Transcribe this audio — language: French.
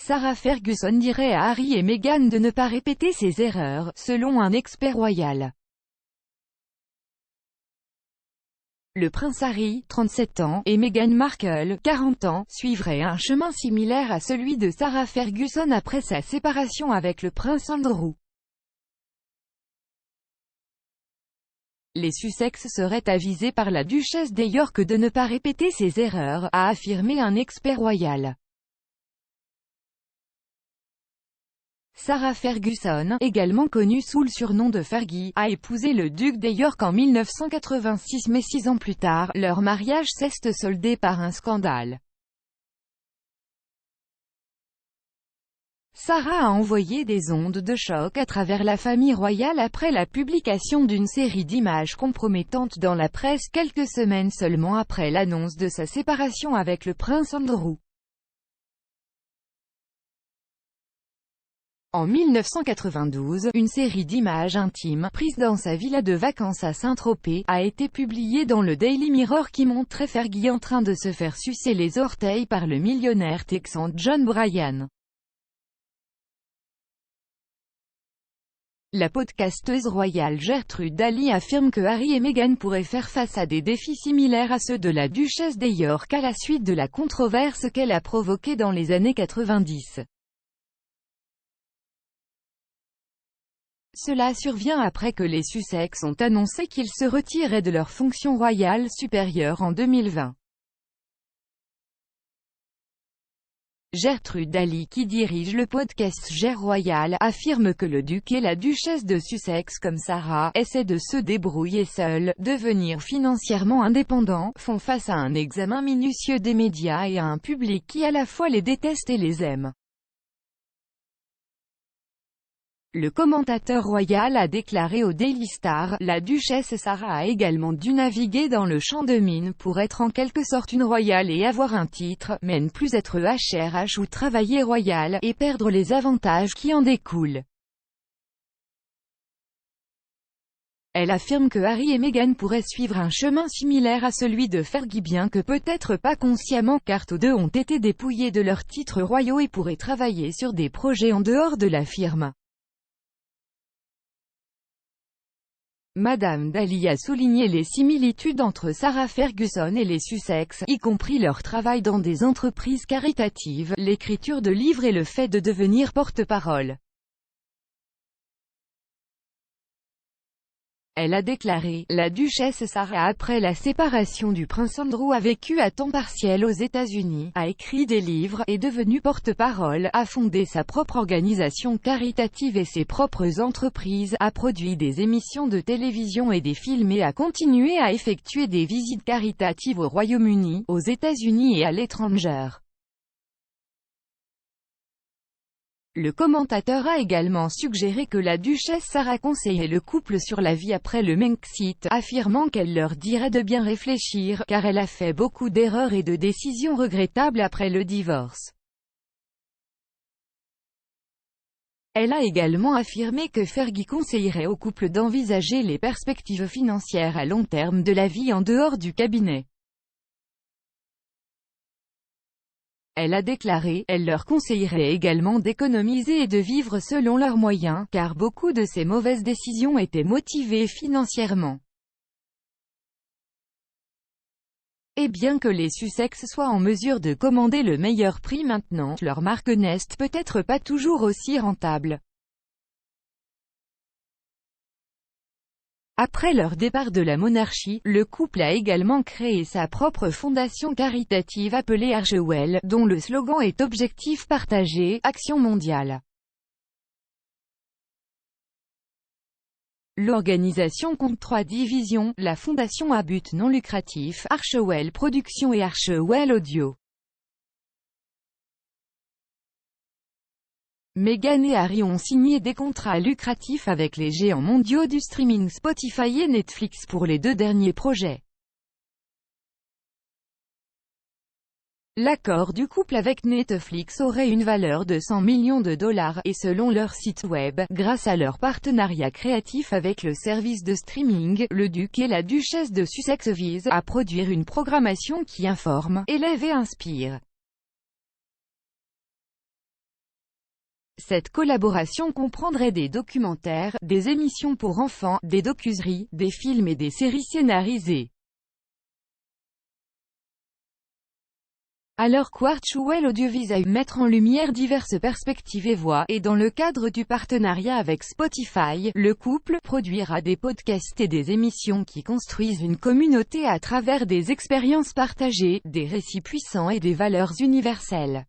Sarah Ferguson dirait à Harry et Meghan de ne pas répéter ses erreurs, selon un expert royal. Le prince Harry, 37 ans, et Meghan Markle, 40 ans, suivraient un chemin similaire à celui de Sarah Ferguson après sa séparation avec le prince Andrew. Les Sussex seraient avisés par la duchesse de York de ne pas répéter ses erreurs, a affirmé un expert royal. Sarah Ferguson, également connue sous le surnom de Fergie, a épousé le duc de York en 1986 mais 6 ans plus tard, leur mariage s'est soldé par un scandale. Sarah a envoyé des ondes de choc à travers la famille royale après la publication d'une série d'images compromettantes dans la presse quelques semaines seulement après l'annonce de sa séparation avec le prince Andrew. En 1992, une série d'images intimes, prises dans sa villa de vacances à Saint-Tropez, a été publiée dans le Daily Mirror qui montrait Fergie en train de se faire sucer les orteils par le millionnaire texan John Bryan. La podcasteuse royale Gertrude Daly affirme que Harry et Meghan pourraient faire face à des défis similaires à ceux de la duchesse de York à la suite de la controverse qu'elle a provoquée dans les années 90. Cela survient après que les Sussex ont annoncé qu'ils se retiraient de leur fonction royale supérieure en 2020. Gertrude Daly, qui dirige le podcast Ger Royal, affirme que le duc et la duchesse de Sussex comme Sarah, essaient de se débrouiller seuls, devenir financièrement indépendants, font face à un examen minutieux des médias et à un public qui à la fois les déteste et les aime. Le commentateur royal a déclaré au Daily Star, « La duchesse Sarah a également dû naviguer dans le champ de mine pour être en quelque sorte une royale et avoir un titre, mais ne plus être HRH ou travailler royal, et perdre les avantages qui en découlent. » Elle affirme que Harry et Meghan pourraient suivre un chemin similaire à celui de Fergie bien que peut-être pas consciemment, car tous deux ont été dépouillés de leurs titres royaux et pourraient travailler sur des projets en dehors de la firme. Madame Daly a souligné les similitudes entre Sarah Ferguson et les Sussex, y compris leur travail dans des entreprises caritatives, l'écriture de livres et le fait de devenir porte-parole. Elle a déclaré, « La duchesse Sarah après la séparation du prince Andrew a vécu à temps partiel aux États-Unis, a écrit des livres, est devenue porte-parole, a fondé sa propre organisation caritative et ses propres entreprises, a produit des émissions de télévision et des films et a continué à effectuer des visites caritatives au Royaume-Uni, aux États-Unis et à l'étranger. » Le commentateur a également suggéré que la duchesse Sarah conseillait le couple sur la vie après le Brexit, affirmant qu'elle leur dirait de bien réfléchir, car elle a fait beaucoup d'erreurs et de décisions regrettables après le divorce. Elle a également affirmé que Fergie conseillerait au couple d'envisager les perspectives financières à long terme de la vie en dehors du cabinet. Elle a déclaré, elle leur conseillerait également d'économiser et de vivre selon leurs moyens, car beaucoup de ces mauvaises décisions étaient motivées financièrement. Et bien que les Sussex soient en mesure de commander le meilleur prix maintenant, leur marque n'est peut-être pas toujours aussi rentable. Après leur départ de la monarchie, le couple a également créé sa propre fondation caritative appelée Archewell, dont le slogan est « Objectif partagé, action mondiale ». L'organisation compte 3 divisions, la fondation à but non lucratif, Archewell Productions et Archewell Audio. Meghan et Harry ont signé des contrats lucratifs avec les géants mondiaux du streaming Spotify et Netflix pour les 2 derniers projets. L'accord du couple avec Netflix aurait une valeur de 100 millions de dollars, et selon leur site web, grâce à leur partenariat créatif avec le service de streaming, le duc et la duchesse de Sussex visent à produire une programmation qui informe, élève et inspire. Cette collaboration comprendrait des documentaires, des émissions pour enfants, des docuseries, des films et des séries scénarisées. Alors Quartz-Well Audiovisual mettre en lumière diverses perspectives et voix, et dans le cadre du partenariat avec Spotify, le couple produira des podcasts et des émissions qui construisent une communauté à travers des expériences partagées, des récits puissants et des valeurs universelles.